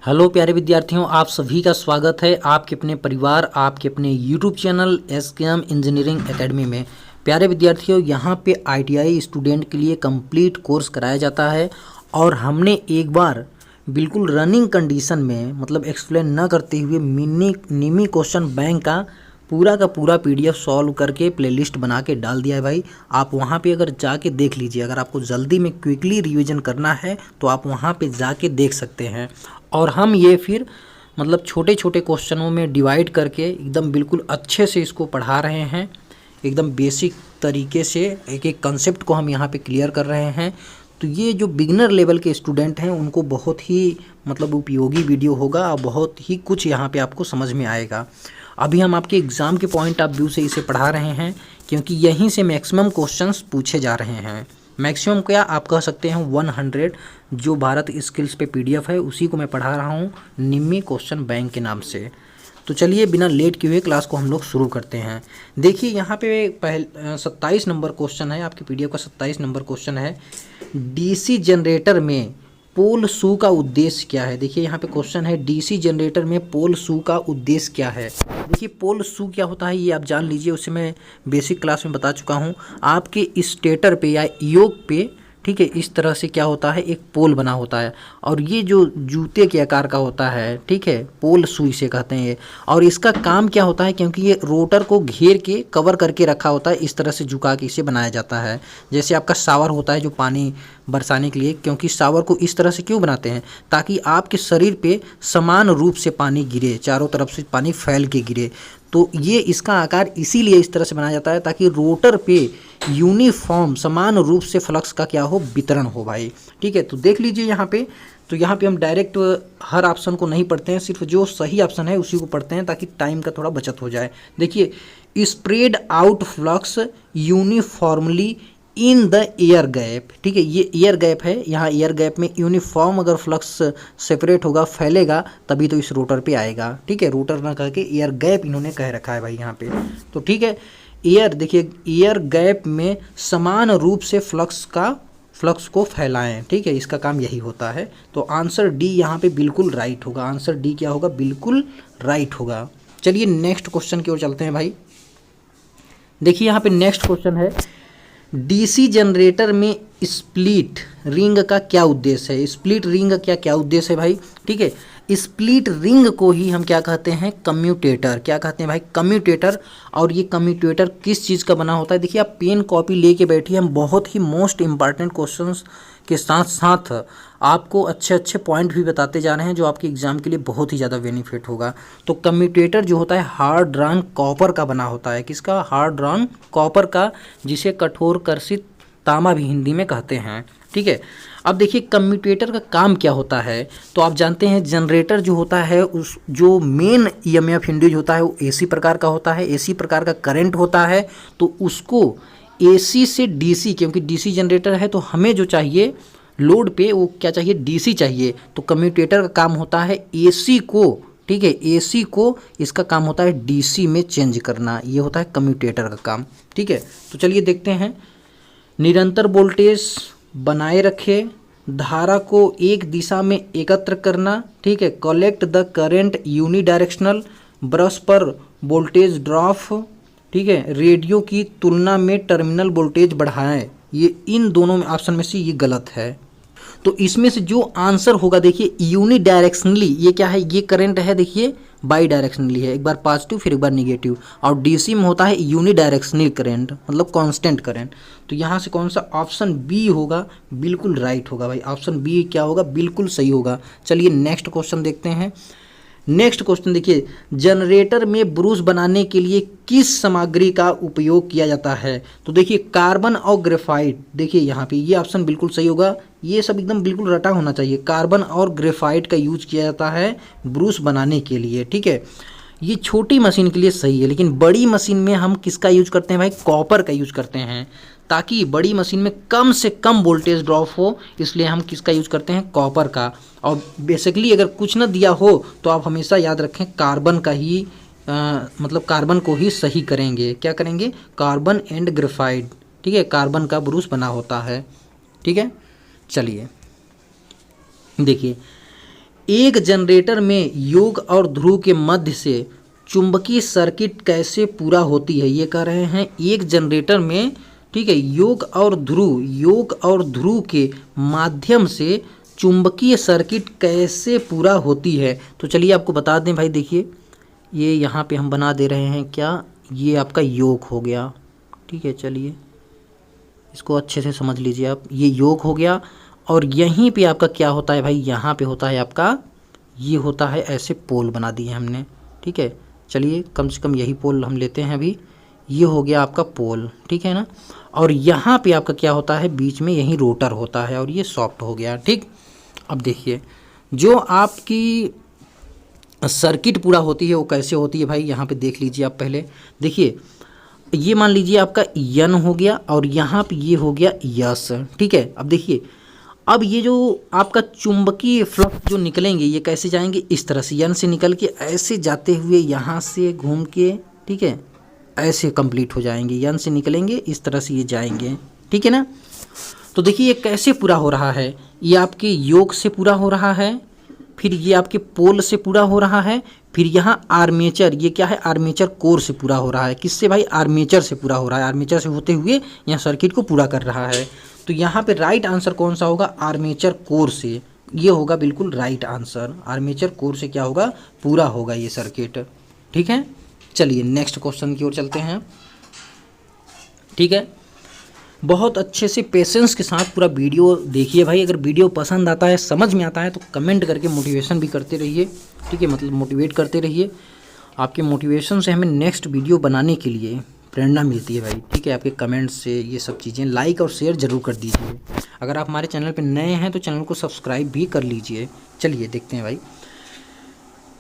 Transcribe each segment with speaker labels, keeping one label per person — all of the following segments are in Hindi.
Speaker 1: हेलो प्यारे विद्यार्थियों, आप सभी का स्वागत है आपके अपने परिवार, आपके अपने YouTube channel SKM engineering academy में। प्यारे विद्यार्थियों, यहाँ पे आईटीआई स्टूडेंट के लिए कंप्लीट कोर्स कराया जाता है और हमने एक बार बिल्कुल रनिंग कंडीशन में मतलब एक्सप्लेन न करते हुए मिनी क्वेश्चन बैंक का पूरा पीडीएफ सॉल्व करके प्लेलिस्ट बना के डाल दिया है भाई। आप वहाँ पे अगर जाके देख लीजिए, अगर आपको जल्दी में क्विकली रिवीजन करना है तो आप वहाँ पे जाके देख सकते हैं। और हम ये फिर मतलब छोटे छोटे क्वेश्चनों में डिवाइड करके एकदम बिल्कुल अच्छे से इसको पढ़ा रहे हैं, एकदम बेसिक तरीके से एक एक कंसेप्ट को हम यहाँ पे क्लियर कर रहे हैं। तो ये जो बिगिनर लेवल के स्टूडेंट हैं उनको बहुत ही मतलब उपयोगी वीडियो होगा और बहुत ही कुछ यहाँ पे आपको समझ में आएगा। अभी हम आपके एग्ज़ाम के पॉइंट ऑफ व्यू से इसे पढ़ा रहे हैं क्योंकि यहीं से मैक्सिमम क्वेश्चंस पूछे जा रहे हैं। मैक्सिमम क्या आप कह सकते हैं 100 जो भारत स्किल्स पे पीडीएफ है उसी को मैं पढ़ा रहा हूँ निम्मी क्वेश्चन बैंक के नाम से। तो चलिए बिना लेट किए हुए क्लास को हम लोग शुरू करते हैं। देखिए यहाँ पे 27 नंबर क्वेश्चन है, आपके पीडीएफ का 27 नंबर क्वेश्चन है। डीसी जनरेटर में पोल शू का उद्देश्य क्या है। देखिए यहाँ पे क्वेश्चन है डीसी जनरेटर में पोल शू का उद्देश्य क्या है। देखिए पोल शू क्या होता है ये आप जान लीजिए, उसे मैं बेसिक क्लास में बता चुका हूँ। आपके स्टेटर पे या योक पे, ठीक है, इस तरह से क्या होता है एक पोल बना होता है और ये जो जूते के आकार का होता है, ठीक है, पोल शू इसे कहते हैं। और इसका काम क्या होता है, क्योंकि ये रोटर को घेर के कवर करके रखा होता है, इस तरह से झुका के इसे बनाया जाता है। जैसे आपका शावर होता है जो पानी बरसाने के लिए, क्योंकि शावर को इस तरह से क्यों बनाते हैं ताकि आपके शरीर पे समान रूप से पानी गिरे, चारों तरफ से पानी फैल के गिरे। तो ये इसका आकार इसीलिए इस तरह से बनाया जाता है ताकि रोटर पे यूनिफॉर्म समान रूप से फ्लक्स का क्या हो, वितरण हो भाई। ठीक है, तो देख लीजिए यहाँ पे। तो यहाँ पे हम डायरेक्ट हर ऑप्शन को नहीं पढ़ते हैं, सिर्फ जो सही ऑप्शन है उसी को पढ़ते हैं ताकि टाइम का थोड़ा बचत हो जाए। देखिए, spread out flux uniformly in the air gap, ठीक है, ये एयर गैप है। यहाँ एयर गैप में यूनिफॉर्म अगर फ्लक्स सेपरेट होगा, फैलेगा, तभी तो इस रोटर पे आएगा। ठीक है, रोटर ना कह के एयर गैप इन्होंने कह रखा है भाई यहाँ पे। तो ठीक है, एयर, देखिए एयर गैप में समान रूप से फ्लक्स को फैलाएं। ठीक है, इसका काम यही होता है। तो आंसर डी यहाँ पे बिल्कुल राइट होगा। आंसर डी क्या होगा, बिल्कुल राइट होगा। चलिए नेक्स्ट क्वेश्चन की ओर चलते हैं भाई। देखिए यहाँ पे नेक्स्ट क्वेश्चन है, डीसी जनरेटर में स्प्लिट रिंग का क्या उद्देश्य है। स्प्लिट रिंग का क्या उद्देश्य है भाई। ठीक है, स्प्लिट रिंग को ही हम क्या कहते हैं, कम्यूटेटर। क्या कहते हैं भाई, कम्यूटेटर। और ये कम्यूटेटर किस चीज़ का बना होता है। देखिए आप पेन कॉपी लेके बैठिए, हम बहुत ही मोस्ट इंपॉर्टेंट क्वेश्चंस के साथ साथ आपको अच्छे अच्छे पॉइंट भी बताते जा रहे हैं जो आपके एग्जाम के लिए बहुत ही ज़्यादा बेनिफिट होगा। तो कम्यूटेटर जो होता है हार्ड ड्रॉन कॉपर का बना होता है। किसका, हार्ड ड्रॉन कॉपर का, जिसे कठोर कर्षित तांबा भी हिंदी में कहते हैं। ठीक है, अब देखिए कम्यूटेटर का काम क्या होता है। तो आप जानते हैं जनरेटर जो होता है उस जो मेन ईएमएफ इंड्यूस होता है वो एसी प्रकार का होता है, एसी प्रकार का करंट होता है। तो उसको एसी से डीसी, क्योंकि डीसी जनरेटर है तो हमें जो चाहिए लोड पे वो क्या चाहिए, डीसी चाहिए। तो कम्यूटेटर का काम होता है एसी को, ठीक है, एसी को इसका काम होता है डीसी में चेंज करना, ये होता है कम्यूटेटर का काम। ठीक है, तो चलिए देखते हैं। निरंतर वोल्टेज बनाए रखे, धारा को एक दिशा में एकत्र करना, ठीक है, collect the current unidirectional, brush पर वोल्टेज ड्रॉप, ठीक है, रेडियो की तुलना में टर्मिनल वोल्टेज बढ़ाएं। ये इन दोनों में ऑप्शन में से ये गलत है। तो इसमें से जो आंसर होगा, देखिए यूनिडायरेक्शनली, ये क्या है, ये करंट है, देखिए बाई डायरेक्शनली है, एक बार पॉजिटिव फिर एक बार निगेटिव। और डीसी में होता है यूनिडायरेक्शनल करंट, मतलब कांस्टेंट करंट। तो यहाँ से कौन सा ऑप्शन बी होगा, बिल्कुल राइट होगा भाई। ऑप्शन बी क्या होगा, बिल्कुल सही होगा। चलिए नेक्स्ट क्वेश्चन देखते हैं। नेक्स्ट क्वेश्चन देखिए, जनरेटर में ब्रूस बनाने के लिए किस सामग्री का उपयोग किया जाता है। तो देखिए कार्बन और ग्रेफाइट, देखिए यहाँ पे ये ऑप्शन बिल्कुल सही होगा। ये सब एकदम बिल्कुल रटा होना चाहिए। कार्बन और ग्रेफाइट का यूज किया जाता है ब्रूस बनाने के लिए। ठीक है, ये छोटी मशीन के लिए सही है, लेकिन बड़ी मशीन में हम किसका यूज करते हैं भाई, कॉपर का यूज करते हैं, ताकि बड़ी मशीन में कम से कम वोल्टेज ड्रॉप हो, इसलिए हम किसका यूज करते हैं, कॉपर का। और बेसिकली अगर कुछ ना दिया हो तो आप हमेशा याद रखें कार्बन का ही मतलब कार्बन को ही सही करेंगे। क्या करेंगे, कार्बन एंड ग्रेफाइट। ठीक है, कार्बन का ब्रूस बना होता है। ठीक है, चलिए देखिए एक जनरेटर में योग और ध्रुव के मध्य से चुंबकीय सर्किट कैसे पूरा होती है। ये कह रहे हैं एक जनरेटर में, ठीक है, योग और ध्रुव के माध्यम से चुंबकीय सर्किट कैसे पूरा होती है। तो चलिए आपको बता दें भाई, देखिए ये यहाँ पे हम बना दे रहे हैं क्या, ये आपका योग हो गया, ठीक है। चलिए इसको अच्छे से समझ लीजिए आप, ये योग हो गया और यहीं पे आपका क्या होता है भाई, यहाँ पे होता है आपका, ये होता है ऐसे पोल बना दिए हमने, ठीक है। चलिए कम से कम यही पोल हम लेते हैं अभी, ये हो गया आपका पोल, ठीक है ना। और यहाँ पे आपका क्या होता है, बीच में यही रोटर होता है और ये सॉफ्ट हो गया, ठीक। अब देखिए जो आपकी सर्किट पूरा होती है वो कैसे होती है भाई, यहाँ पे देख लीजिए आप। पहले देखिए ये मान लीजिए आपका यन हो गया और यहाँ पे ये हो गया यस, ठीक है। अब देखिए अब ये जो आपका चुंबकीय फ्लक्स जो निकलेंगे ये कैसे जाएंगे, इस तरह से यन से निकल के ऐसे जाते हुए यहाँ से घूम के, ठीक है, ऐसे कंप्लीट हो जाएंगे, यन से निकलेंगे इस तरह से ये जाएंगे, ठीक है ना। तो देखिए ये कैसे पूरा हो रहा है, ये आपके योग से पूरा हो रहा है, फिर ये आपके पोल से पूरा हो रहा है, फिर यहाँ आर्मेचर, ये क्या है, आर्मेचर कोर से पूरा हो रहा है। किससे भाई, आर्मेचर से पूरा हो रहा है, आर्मेचर से होते हुए यहाँ सर्किट को पूरा कर रहा है। तो यहाँ पे राइट आंसर कौन सा होगा, आर्मेचर कोर से, ये होगा बिल्कुल राइट आंसर, आर्मेचर कोर से क्या होगा, पूरा होगा ये सर्किट, ठीक है। चलिए नेक्स्ट क्वेश्चन की ओर चलते हैं, ठीक है। बहुत अच्छे से पेशेंस के साथ पूरा वीडियो देखिए भाई, अगर वीडियो पसंद आता है, समझ में आता है तो कमेंट करके मोटिवेशन भी करते रहिए, ठीक है, मतलब मोटिवेट करते रहिए। आपके मोटिवेशन से हमें नेक्स्ट वीडियो बनाने के लिए प्रेरणा मिलती है भाई, ठीक है। आपके कमेंट्स से ये सब चीज़ें, लाइक और शेयर ज़रूर कर दीजिए। अगर आप हमारे चैनल पर नए हैं तो चैनल को सब्सक्राइब भी कर लीजिए। चलिए देखते हैं भाई,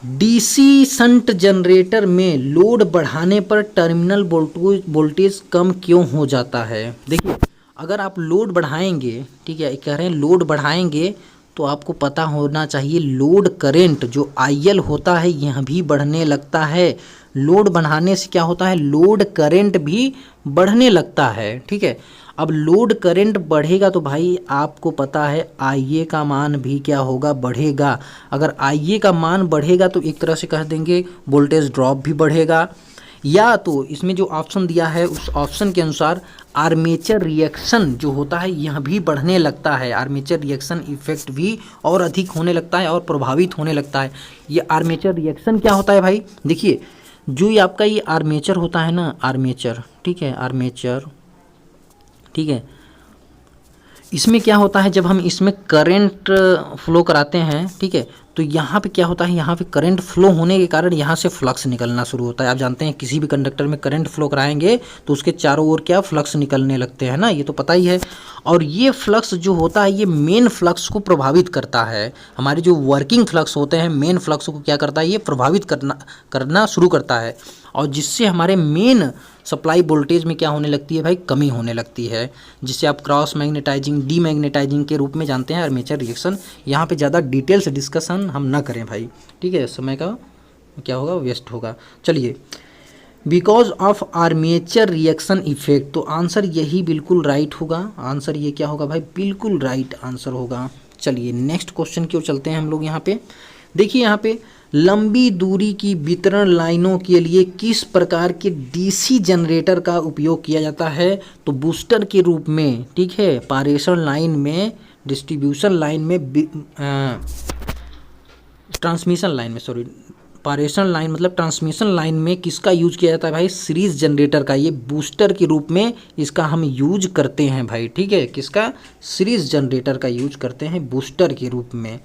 Speaker 1: डीसी शंट जनरेटर में लोड बढ़ाने पर टर्मिनल वोल्टेज कम क्यों हो जाता है। देखिए अगर आप लोड बढ़ाएंगे, ठीक है, कह रहे हैं लोड बढ़ाएंगे तो आपको पता होना चाहिए लोड करंट जो आईएल होता है यह भी बढ़ने लगता है। लोड बढ़ाने से क्या होता है, लोड करंट भी बढ़ने लगता है, ठीक है। अब लोड करंट बढ़ेगा तो भाई आपको पता है आईए का मान भी क्या होगा, बढ़ेगा। अगर आईए का मान बढ़ेगा तो एक तरह से कह देंगे वोल्टेज ड्रॉप भी बढ़ेगा, या तो इसमें जो ऑप्शन दिया है उस ऑप्शन के अनुसार आर्मेचर रिएक्शन जो होता है यह भी बढ़ने लगता है, आर्मेचर रिएक्शन इफेक्ट भी और अधिक होने लगता है और प्रभावित होने लगता है। ये आर्मेचर रिएक्शन क्या होता है भाई, देखिए जो ये आपका ये आर्मेचर होता है ना, आर्मेचर, ठीक है, आर्मेचर, ठीक है, इसमें क्या होता है जब हम इसमें करंट फ्लो कराते हैं, ठीक है, तो यहाँ पे क्या होता है, यहाँ पे करंट फ्लो होने के कारण यहाँ से फ्लक्स निकलना शुरू होता है। आप जानते हैं किसी भी कंडक्टर में करंट फ्लो कराएंगे तो उसके चारों ओर क्या फ्लक्स निकलने लगते हैं ना, ये तो पता ही है। और ये फ्लक्स जो होता है ये मेन फ्लक्स को प्रभावित करता है। हमारे जो वर्किंग फ्लक्स होते हैं मेन फ्लक्स को क्या करता है, ये प्रभावित करना शुरू करता है और जिससे हमारे मेन सप्लाई वोल्टेज में क्या होने लगती है भाई, कमी होने लगती है, जिसे आप क्रॉस मैग्नेटाइजिंग, डीमैग्नेटाइजिंग के रूप में जानते हैं आर्मेचर रिएक्शन। यहाँ पे ज़्यादा डिटेल्स डिस्कशन हम ना करें भाई, ठीक है, समय का क्या होगा, वेस्ट होगा। चलिए because of armature reaction effect, तो आंसर यही बिल्कुल राइट होगा, आंसर ये क्या होगा भाई, बिल्कुल राइट आंसर होगा। चलिए नेक्स्ट क्वेश्चन की ओर चलते हैं हम लोग। यहाँ पे देखिए, यहाँ पे लंबी दूरी की वितरण लाइनों के लिए किस प्रकार के डीसी जनरेटर का उपयोग किया जाता है, तो बूस्टर के रूप में, ठीक है, पारेषण लाइन में, डिस्ट्रीब्यूशन लाइन में, ट्रांसमिशन लाइन में, सॉरी पारेषण लाइन मतलब ट्रांसमिशन लाइन में किसका यूज किया जाता है भाई, सीरीज जनरेटर का। ये बूस्टर के रूप में इसका हम यूज करते हैं भाई, ठीक है, किसका, सीरीज जनरेटर का यूज करते हैं बूस्टर के रूप में।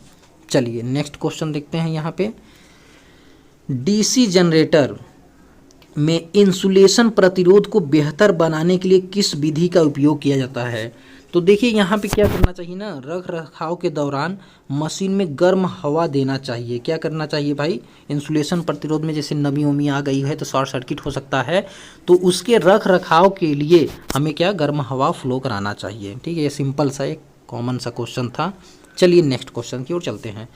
Speaker 1: चलिए नेक्स्ट क्वेश्चन देखते हैं। यहाँ पे डीसी जनरेटर में इंसुलेशन प्रतिरोध को बेहतर बनाने के लिए किस विधि का उपयोग किया जाता है, तो देखिए यहाँ पे क्या करना चाहिए ना, रख रखाव के दौरान मशीन में गर्म हवा देना चाहिए। क्या करना चाहिए भाई, इंसुलेशन प्रतिरोध में जैसे नमी वमी आ गई है तो शॉर्ट सर्किट हो सकता है, तो उसके रख रखाव के लिए हमें क्या, गर्म हवा फ्लो कराना चाहिए, ठीक है। ये सिंपल सा एक कॉमन सा क्वेश्चन था। चलिए नेक्स्ट क्वेश्चन की ओर चलते हैं।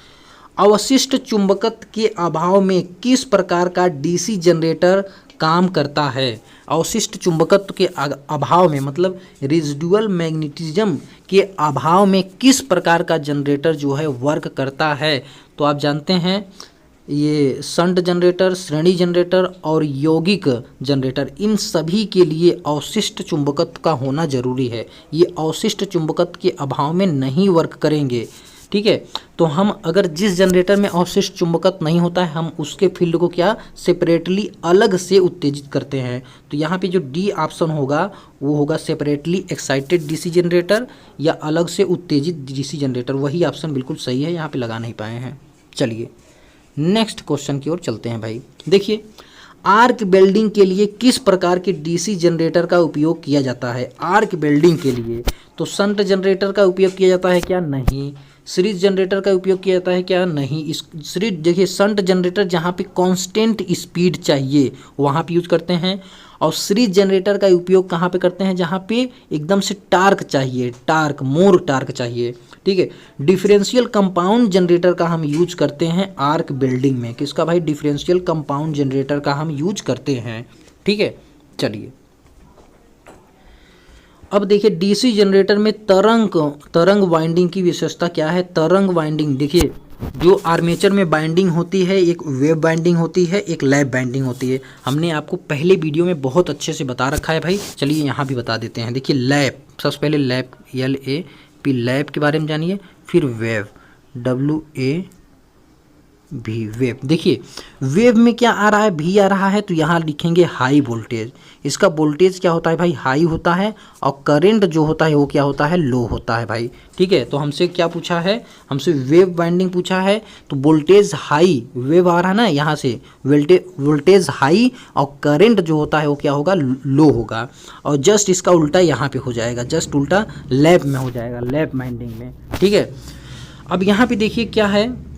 Speaker 1: अवशिष्ट चुंबकत्व के अभाव में किस प्रकार का डीसी जनरेटर काम करता है? अवशिष्ट चुंबकत्व के अभाव में मतलब रेजिडुअल मैग्नेटिज्म के अभाव में किस प्रकार का जनरेटर जो है वर्क करता है? तो आप जानते हैं ये शंट जनरेटर, श्रेणी जनरेटर और यौगिक जनरेटर, इन सभी के लिए अवशिष्ट चुंबकत्व का होना जरूरी है। ये अवशिष्ट चुंबकत्व के अभाव में नहीं वर्क करेंगे, ठीक है। तो हम अगर जिस जनरेटर में अवशिष्ट चुंबकत्व नहीं होता है, हम उसके फील्ड को क्या सेपरेटली अलग से उत्तेजित करते हैं। तो यहाँ पे जो डी ऑप्शन होगा वो होगा सेपरेटली एक्साइटेड डीसी जनरेटर या अलग से उत्तेजित डीसी जनरेटर। वही ऑप्शन बिल्कुल सही है, यहाँ पे लगा नहीं पाए हैं। चलिए नेक्स्ट क्वेश्चन की ओर चलते हैं भाई। देखिए, आर्क वेल्डिंग के लिए किस प्रकार के डीसी जनरेटर का उपयोग किया जाता है? आर्क वेल्डिंग के लिए तो शंट जनरेटर का उपयोग किया जाता है क्या? नहीं। सीरीज जनरेटर का उपयोग किया जाता है क्या? नहीं। इस सीरीज देखिए, शंट जनरेटर जहाँ पे कांस्टेंट स्पीड चाहिए वहाँ पे यूज करते हैं, और सीरीज जनरेटर का उपयोग कहाँ पे करते हैं? जहाँ पे एकदम से टार्क चाहिए, टार्क मोर टार्क चाहिए, ठीक है। डिफरेंशियल कंपाउंड जनरेटर का हम यूज करते हैं आर्क वेल्डिंग में। किसका भाई? डिफरेंशियल कंपाउंड जनरेटर का हम यूज करते हैं, ठीक है। चलिए अब देखिए, डीसी जनरेटर में तरंग वाइंडिंग की विशेषता क्या है? तरंग वाइंडिंग देखिए, जो आर्मेचर में बाइंडिंग होती है, एक वेव बाइंडिंग होती है, एक लैप बाइंडिंग होती है। हमने आपको पहले वीडियो में बहुत अच्छे से बता रखा है भाई। चलिए यहाँ भी बता देते हैं। देखिए लैप, सबसे पहले लैप LAP लैप के बारे में जानिए, फिर वेव WAV वेव। देखिए वेव में क्या आ रहा है? भी आ रहा है, तो यहाँ लिखेंगे हाई वोल्टेज। इसका वोल्टेज क्या होता है भाई? हाई होता है, और करंट जो होता है वो क्या होता है? लो होता है भाई, ठीक है। तो हमसे क्या पूछा है? हमसे वेव बाइंडिंग पूछा है, तो वोल्टेज हाई, वेव आ रहा है ना यहाँ से, वोल्टेज हाई और करंट जो होता है वो क्या होगा? लो होगा। और जस्ट इसका उल्टा यहाँ पे हो जाएगा, जस्ट उल्टा लैप में हो जाएगा, लैप बाइंडिंग में, ठीक है। अब यहाँ पे देखिए क्या है,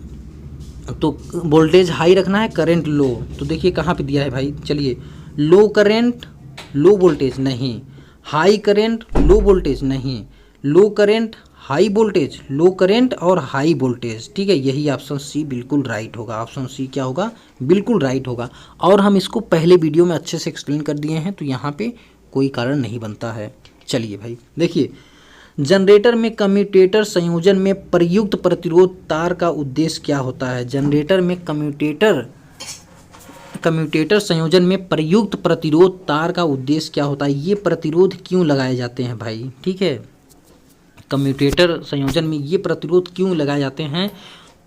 Speaker 1: तो वोल्टेज हाई रखना है, करंट लो। तो देखिए कहाँ पे दिया है भाई, चलिए, लो करंट लो वोल्टेज नहीं, हाई करंट लो वोल्टेज नहीं, लो करंट हाई वोल्टेज, लो करंट और हाई वोल्टेज, ठीक है। यही ऑप्शन सी बिल्कुल राइट होगा। ऑप्शन सी क्या होगा? बिल्कुल राइट होगा। और हम इसको पहले वीडियो में अच्छे से एक्सप्लेन कर दिए हैं, तो यहाँ पे कोई कारण नहीं बनता है। चलिए भाई देखिए, जनरेटर में कम्यूटेटर संयोजन में प्रयुक्त प्रतिरोध तार का उद्देश्य क्या होता है? जनरेटर में कम्यूटेटर संयोजन में प्रयुक्त प्रतिरोध तार का उद्देश्य क्या होता है? ये प्रतिरोध क्यों लगाए जाते हैं भाई, ठीक है। कम्यूटेटर संयोजन में ये प्रतिरोध क्यों लगाए जाते हैं?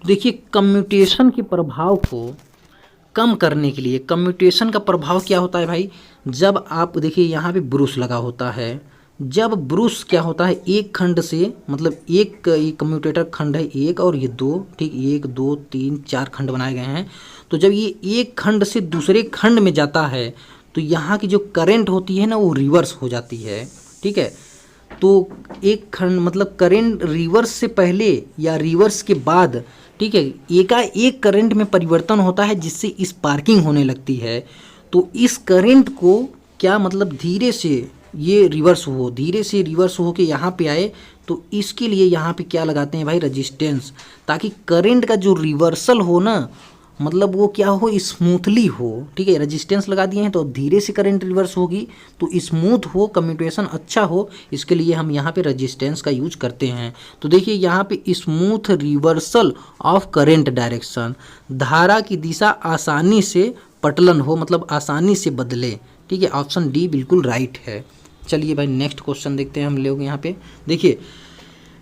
Speaker 1: देखिए, कम्यूटेशन के प्रभाव को कम करने के लिए, कम्यूटेशन का प्रभाव क्या होता है भाई? जब आप देखिए यहाँ पे ब्रूस लगा होता है, जब ब्रूस क्या होता है, एक खंड से, मतलब एक ये कम्यूटेटर खंड है एक और ये दो, ठीक, 1 2 3 4 खंड बनाए गए हैं। तो जब ये एक खंड से दूसरे खंड में जाता है, तो यहाँ की जो करंट होती है ना वो रिवर्स हो जाती है, ठीक है। तो एक खंड मतलब करंट रिवर्स से पहले या रिवर्स के बाद, ठीक है, एकाएक करंट में परिवर्तन होता है, जिससे स्पार्किंग होने लगती है। तो इस करंट को क्या मतलब धीरे से ये रिवर्स हो, धीरे से रिवर्स हो के यहाँ पे आए, तो इसके लिए यहाँ पे क्या लगाते हैं भाई? रेजिस्टेंस, ताकि करंट का जो रिवर्सल हो ना, मतलब वो क्या हो? स्मूथली हो, ठीक है। रेजिस्टेंस लगा दिए हैं तो धीरे से करंट रिवर्स होगी, तो स्मूथ हो, कम्यूटेशन अच्छा हो, इसके लिए हम यहाँ पे रेजिस्टेंस का यूज करते हैं। तो देखिए यहाँ पे smooth reversal of current direction, धारा की दिशा आसानी से पटलन हो, मतलब आसानी से बदले, ठीक है। ऑप्शन डी बिल्कुल राइट है। चलिए भाई नेक्स्ट क्वेश्चन देखते हैं हम लोग यहाँ पे। देखिए,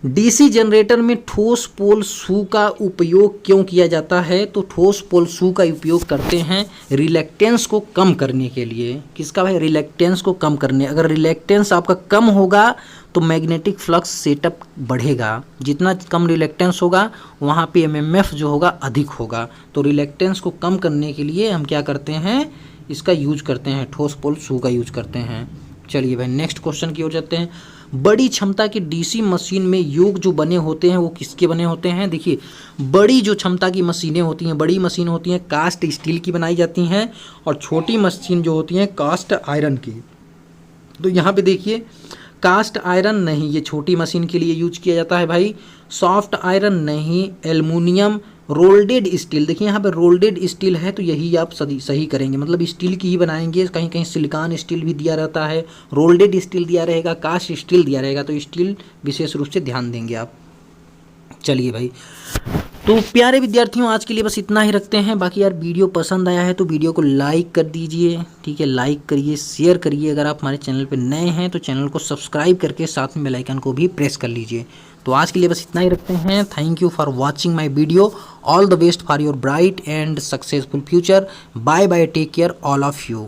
Speaker 1: डीसी जनरेटर में ठोस पोल शू का उपयोग क्यों किया जाता है? तो ठोस पोल शू का उपयोग करते हैं रिलेक्टेंस को कम करने के लिए। किसका भाई? रिलेक्टेंस को कम करने। अगर रिलेक्टेंस आपका कम होगा तो मैग्नेटिक फ्लक्स सेटअप बढ़ेगा, जितना कम रिलेक्टेंस होगा वहाँ पे MMF जो होगा अधिक होगा। तो रिलेक्टेंस को कम करने के लिए हम क्या करते हैं? इसका यूज करते हैं, ठोस पोल शू का यूज करते हैं। चलिए भाई नेक्स्ट क्वेश्चन की ओर जाते हैं। बड़ी क्षमता की डीसी मशीन में योग जो बने होते हैं वो किसके बने होते हैं? देखिए, बड़ी जो क्षमता की मशीनें होती हैं, बड़ी मशीन होती हैं कास्ट स्टील की बनाई जाती हैं, और छोटी मशीन जो होती हैं कास्ट आयरन की। तो यहाँ पे देखिए, कास्ट आयरन नहीं, ये छोटी मशीन के लिए यूज किया जाता है भाई। सॉफ्ट आयरन नहीं, एल्युमिनियम रोल्डेड स्टील, देखिए यहाँ पे रोल्डेड स्टील है तो यही आप सही करेंगे, मतलब स्टील की ही बनाएंगे। कहीं कहीं सिलिकॉन स्टील भी दिया रहता है, रोल्डेड स्टील दिया रहेगा, कास्ट स्टील दिया रहेगा, तो स्टील विशेष रूप से ध्यान देंगे आप। चलिए भाई, तो प्यारे विद्यार्थियों आज के लिए बस इतना ही रखते हैं। बाकी यार वीडियो पसंद आया है तो वीडियो को लाइक कर दीजिए, ठीक है, लाइक करिए, शेयर करिए। अगर आप हमारे चैनल पे नए हैं तो चैनल को सब्सक्राइब करके साथ में बेल आइकन को भी प्रेस कर लीजिए। तो आज के लिए बस इतना ही रखते हैं। Thank you for watching my video. All the best for your bright and successful future. Bye bye, take care all of you.